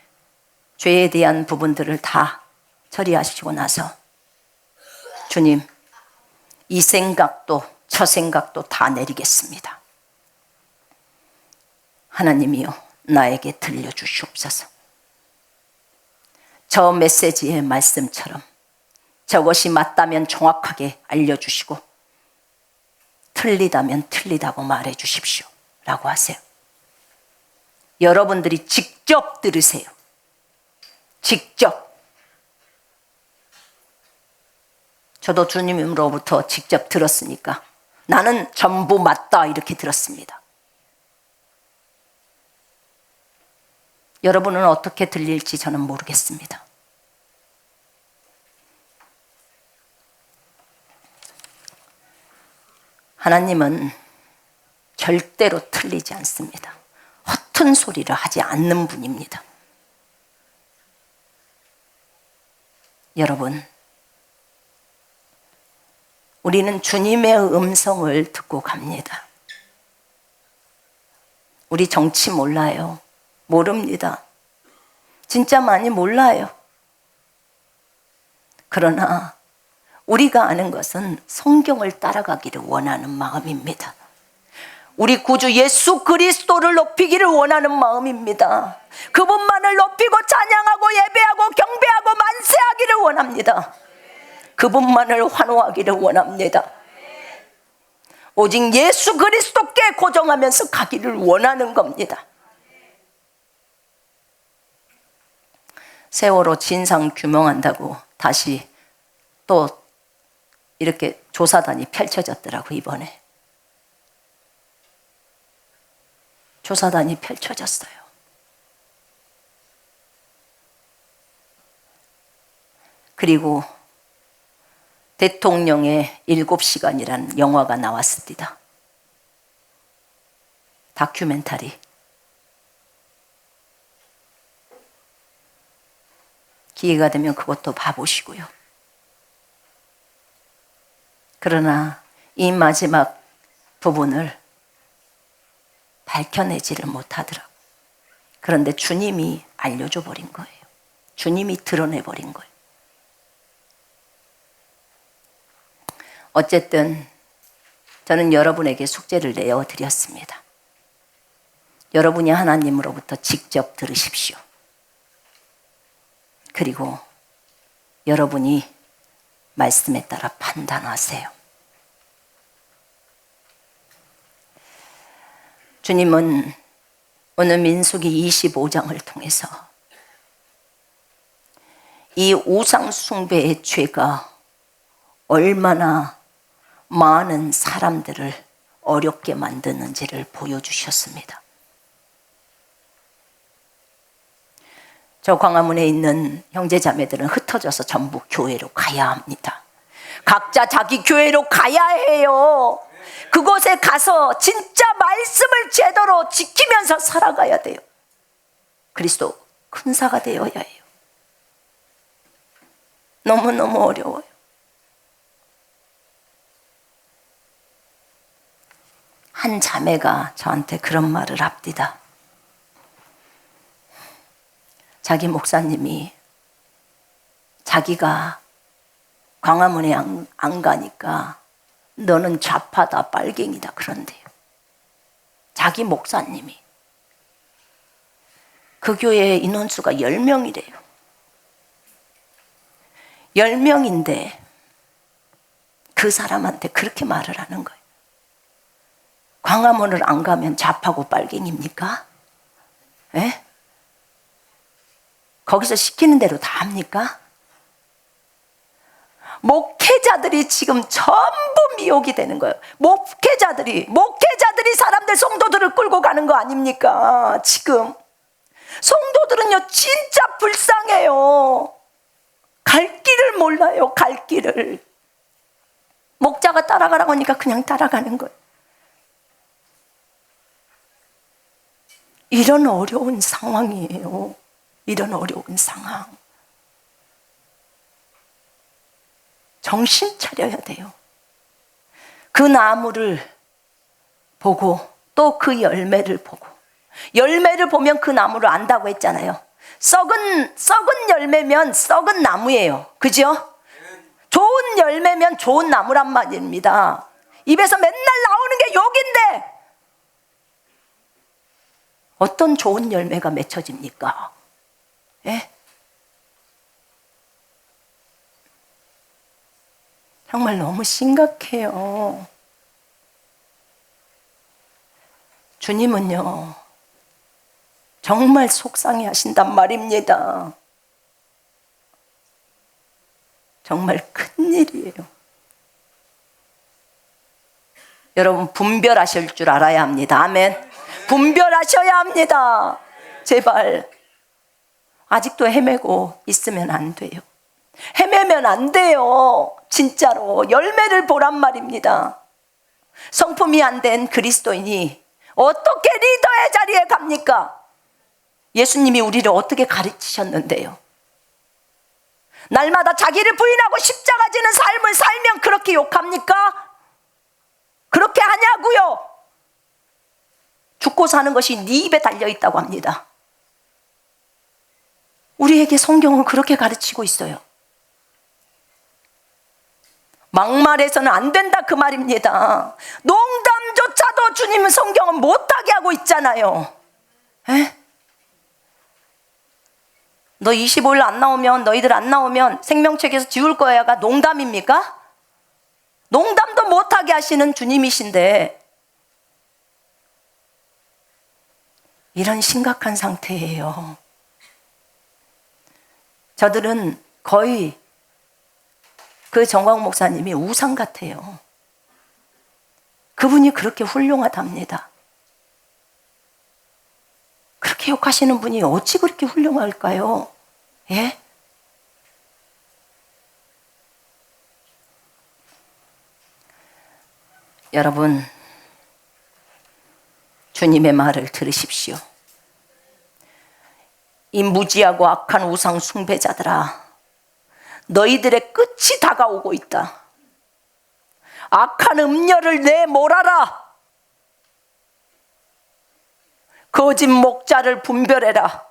죄에 대한 부분들을 다 처리하시고 나서 주님, 이 생각도 저 생각도 다 내리겠습니다. 하나님이여, 나에게 들려주시옵소서. 저 메시지의 말씀처럼 저것이 맞다면 정확하게 알려주시고 틀리다면 틀리다고 말해주십시오 라고 하세요. 여러분들이 직접 들으세요. 직접. 저도 주님으로부터 직접 들었으니까 나는 전부 맞다 이렇게 들었습니다. 여러분은 어떻게 들릴지 저는 모르겠습니다. 하나님은 절대로 틀리지 않습니다. 허튼 소리를 하지 않는 분입니다. 여러분, 우리는 주님의 음성을 듣고 갑니다. 우리 정치 몰라요. 모릅니다. 진짜 많이 몰라요. 그러나 우리가 아는 것은 성경을 따라가기를 원하는 마음입니다. 우리 구주 예수 그리스도를 높이기를 원하는 마음입니다. 그분만을 높이고 찬양하고 예배하고 경배하고 만세하기를 원합니다. 그분만을 환호하기를 원합니다. 오직 예수 그리스도께 고정하면서 가기를 원하는 겁니다. 세월호 진상 규명한다고 다시 또 이렇게 조사단이 펼쳐졌더라고. 이번에 조사단이 펼쳐졌어요. 그리고 대통령의 7시간이라는 영화가 나왔습니다. 다큐멘터리. 기회가 되면 그것도 봐보시고요. 그러나 이 마지막 부분을 밝혀내지를 못하더라고요. 그런데 주님이 알려줘 버린 거예요. 주님이 드러내 버린 거예요. 어쨌든 저는 여러분에게 숙제를 내어드렸습니다. 여러분이 하나님으로부터 직접 들으십시오. 그리고 여러분이 말씀에 따라 판단하세요. 주님은 오늘 민수기 25장을 통해서 이 우상 숭배의 죄가 얼마나 많은 사람들을 어렵게 만드는지를 보여주셨습니다. 저 광화문에 있는 형제자매들은 흩어져서 전부 교회로 가야 합니다. 각자 자기 교회로 가야 해요. 그곳에 가서 진짜 말씀을 제대로 지키면서 살아가야 돼요. 그리스도 큰사가 되어야 해요. 너무너무 어려워요. 한 자매가 저한테 그런 말을 합디다. 자기 목사님이 자기가 광화문에 안 가니까 너는 좌파다 빨갱이다 그런대요. 자기 목사님이. 그 교회에 인원수가 10명이래요. 10명인데 그 사람한테 그렇게 말을 하는 거예요. 광화문을 안 가면 좌파고 빨갱입니까? 예? 거기서 시키는 대로 다 합니까? 목회자들이 지금 전부 미혹이 되는 거예요. 목회자들이 사람들 성도들을 끌고 가는 거 아닙니까? 지금 성도들은요 진짜 불쌍해요. 갈 길을 몰라요. 갈 길을. 목자가 따라가라고 하니까 그냥 따라가는 거예요. 이런 어려운 상황이에요. 이런 어려운 상황. 정신 차려야 돼요. 그 나무를 보고 또 그 열매를 보고, 열매를 보면 그 나무를 안다고 했잖아요. 썩은 열매면 썩은 나무예요. 그죠? 좋은 열매면 좋은 나무란 말입니다. 입에서 맨날 나오는 게 욕인데 어떤 좋은 열매가 맺혀집니까? 예? 정말 너무 심각해요. 주님은요 정말 속상해 하신단 말입니다. 정말 큰일이에요. 여러분, 분별하실 줄 알아야 합니다. 아멘. 분별하셔야 합니다. 제발. 아직도 헤매고 있으면 안 돼요. 헤매면 안 돼요. 진짜로 열매를 보란 말입니다. 성품이 안 된 그리스도인이 어떻게 리더의 자리에 갑니까? 예수님이 우리를 어떻게 가르치셨는데요? 날마다 자기를 부인하고 십자가 지는 삶을 살면 그렇게 욕합니까? 그렇게 하냐고요? 죽고 사는 것이 네 입에 달려있다고 합니다. 우리에게 성경은 그렇게 가르치고 있어요. 막말해서는 안 된다 그 말입니다. 농담조차도 주님은 성경은 못하게 하고 있잖아요. 에? 너 25일 안 나오면, 너희들 안 나오면 생명책에서 지울 거야가 농담입니까? 농담도 못하게 하시는 주님이신데 이런 심각한 상태예요. 저들은 거의 그 정광 목사님이 우상 같아요. 그분이 그렇게 훌륭하답니다. 그렇게 욕하시는 분이 어찌 그렇게 훌륭할까요? 예? 여러분, 주님의 말을 들으십시오. 이 무지하고 악한 우상 숭배자들아, 너희들의 끝이 다가오고 있다. 악한 음녀를 내몰아라. 거짓 목자를 분별해라.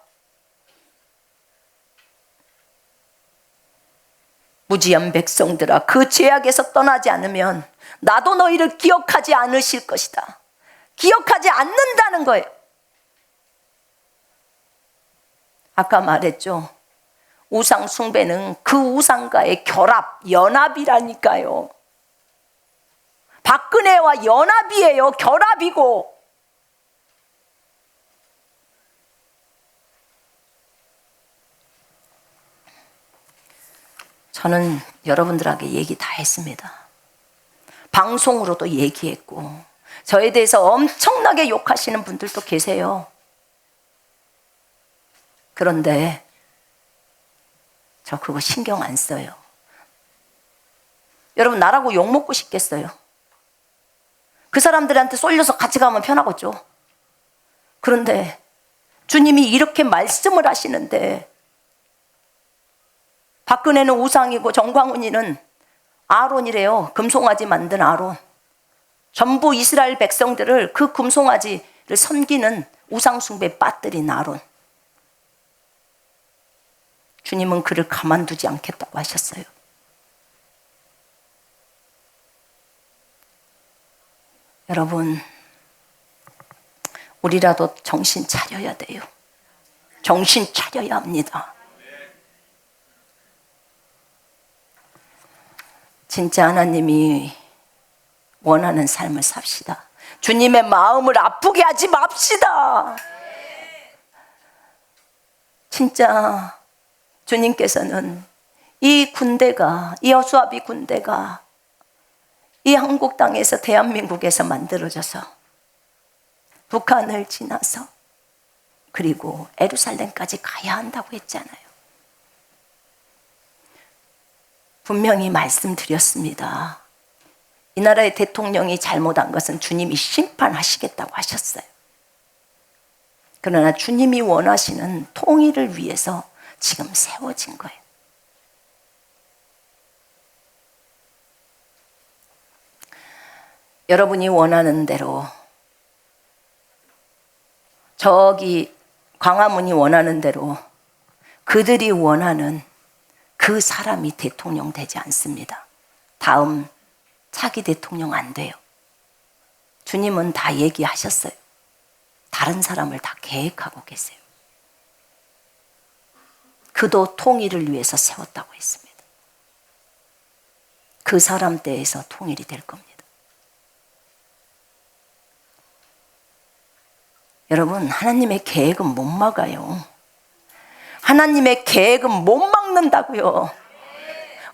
무지한 백성들아, 그 죄악에서 떠나지 않으면 나도 너희를 기억하지 않으실 것이다. 기억하지 않는다는 거예요. 아까 말했죠. 우상 숭배는 그 우상과의 결합, 연합이라니까요. 박근혜와 연합이에요. 결합이고. 저는 여러분들에게 얘기 다 했습니다. 방송으로도 얘기했고, 저에 대해서 엄청나게 욕하시는 분들도 계세요. 그런데 저 그거 신경 안 써요. 여러분, 나라고 욕먹고 싶겠어요? 그 사람들한테 쏠려서 같이 가면 편하겠죠. 그런데 주님이 이렇게 말씀을 하시는데, 박근혜는 우상이고 정광훈이는 아론이래요. 금송아지 만든 아론. 전부 이스라엘 백성들을 그 금송아지를 섬기는 우상숭배에 빠뜨린 아론. 주님은 그를 가만두지 않겠다고 하셨어요. 여러분, 우리라도 정신 차려야 돼요. 정신 차려야 합니다. 진짜 하나님이 원하는 삶을 삽시다. 주님의 마음을 아프게 하지 맙시다. 진짜 주님께서는 이 군대가, 이 여수아비 군대가 이 한국 땅에서, 대한민국에서 만들어져서 북한을 지나서 그리고 예루살렘까지 가야 한다고 했잖아요. 분명히 말씀드렸습니다. 이 나라의 대통령이 잘못한 것은 주님이 심판하시겠다고 하셨어요. 그러나 주님이 원하시는 통일을 위해서 지금 세워진 거예요. 여러분이 원하는 대로, 저기 광화문이 원하는 대로 그들이 원하는 그 사람이 대통령 되지 않습니다. 다음 차기 대통령 안 돼요. 주님은 다 얘기하셨어요. 다른 사람을 다 계획하고 계세요. 그도 통일을 위해서 세웠다고 했습니다. 그 사람 때에서 통일이 될 겁니다. 여러분, 하나님의 계획은 못 막아요. 하나님의 계획은 못 막는다고요.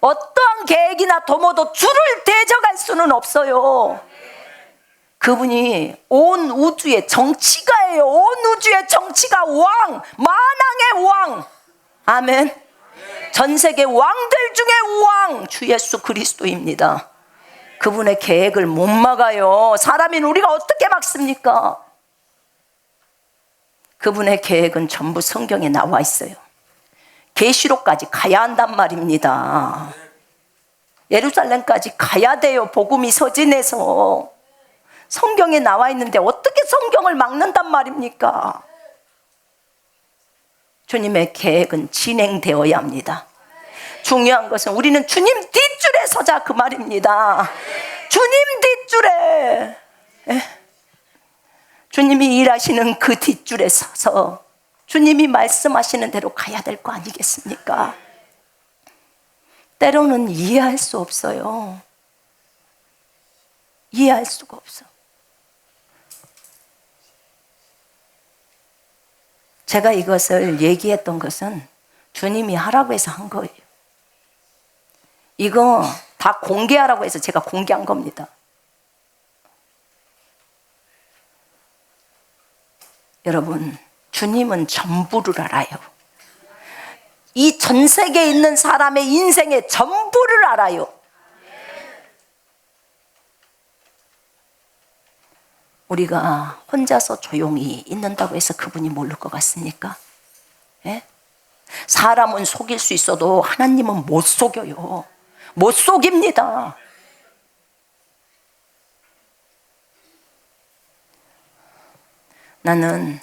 어떠한 계획이나 도모도 주를 대적할 수는 없어요. 그분이 온 우주의 정치가예요. 온 우주의 정치가 왕, 만왕의 왕. 아멘. 전 세계 왕들 중에 왕, 주 예수 그리스도입니다. 그분의 계획을 못 막아요. 사람인 우리가 어떻게 막습니까? 그분의 계획은 전부 성경에 나와 있어요. 계시록까지 가야 한단 말입니다. 예루살렘까지 가야 돼요. 복음이 서진해서. 성경에 나와 있는데 어떻게 성경을 막는단 말입니까? 주님의 계획은 진행되어야 합니다. 중요한 것은 우리는 주님 뒷줄에 서자, 그 말입니다. 주님 뒷줄에, 주님이 일하시는 그 뒷줄에 서서 주님이 말씀하시는 대로 가야 될 거 아니겠습니까? 때로는 이해할 수 없어요. 이해할 수가 없어. 제가 이것을 얘기했던 것은 주님이 하라고 해서 한 거예요. 이거 다 공개하라고 해서 제가 공개한 겁니다. 여러분, 주님은 전부를 알아요. 이 전 세계에 있는 사람의 인생의 전부를 알아요. 우리가 혼자서 조용히 있는다고 해서 그분이 모를 것 같습니까? 예? 사람은 속일 수 있어도 하나님은 못 속여요. 못 속입니다. 나는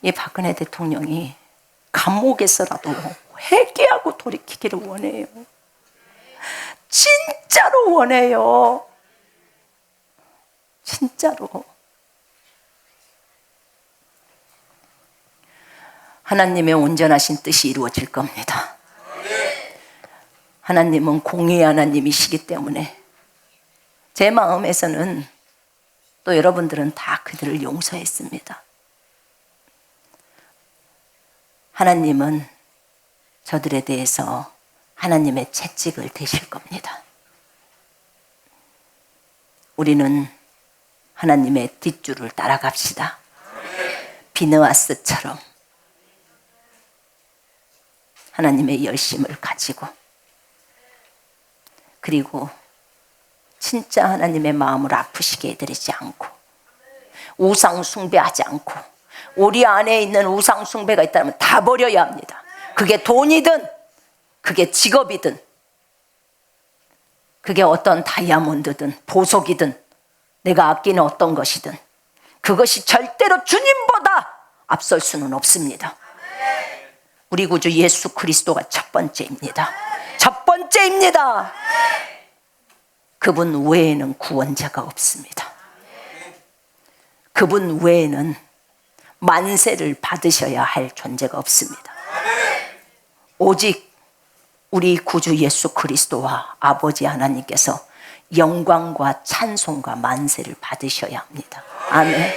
이 박근혜 대통령이 감옥에서라도 회개하고 돌이키기를 원해요. 진짜로 원해요. 진짜로. 하나님의 온전하신 뜻이 이루어질 겁니다. 하나님은 공의의 하나님이시기 때문에 제 마음에서는 또 여러분들은 다 그들을 용서했습니다. 하나님은 저들에 대해서 하나님의 채찍을 대실 겁니다. 우리는 하나님의 뒷줄을 따라갑시다. 비느하스처럼 하나님의 열심을 가지고, 그리고 진짜 하나님의 마음을 아프시게 해드리지 않고, 우상 숭배하지 않고, 우리 안에 있는 우상 숭배가 있다면 다 버려야 합니다. 그게 돈이든 그게 직업이든 그게 어떤 다이아몬드든 보석이든 내가 아끼는 어떤 것이든 그것이 절대로 주님보다 앞설 수는 없습니다. 우리 구주 예수 그리스도가 첫 번째입니다. 첫 번째입니다. 그분 외에는 구원자가 없습니다. 그분 외에는 만세를 받으셔야 할 존재가 없습니다. 오직 우리 구주 예수 그리스도와 아버지 하나님께서 영광과 찬송과 만세를 받으셔야 합니다. 아멘.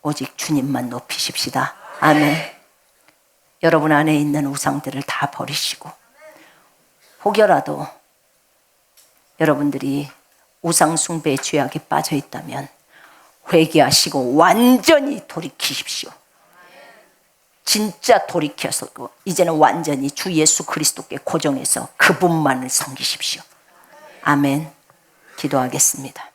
오직 주님만 높이십시다. 아멘. 여러분 안에 있는 우상들을 다 버리시고, 혹여라도 여러분들이 우상 숭배의 죄악에 빠져 있다면 회개하시고 완전히 돌이키십시오. 진짜 돌이켜서 이제는 완전히 주 예수 그리스도께 고정해서 그분만을 섬기십시오. 아멘. 기도하겠습니다.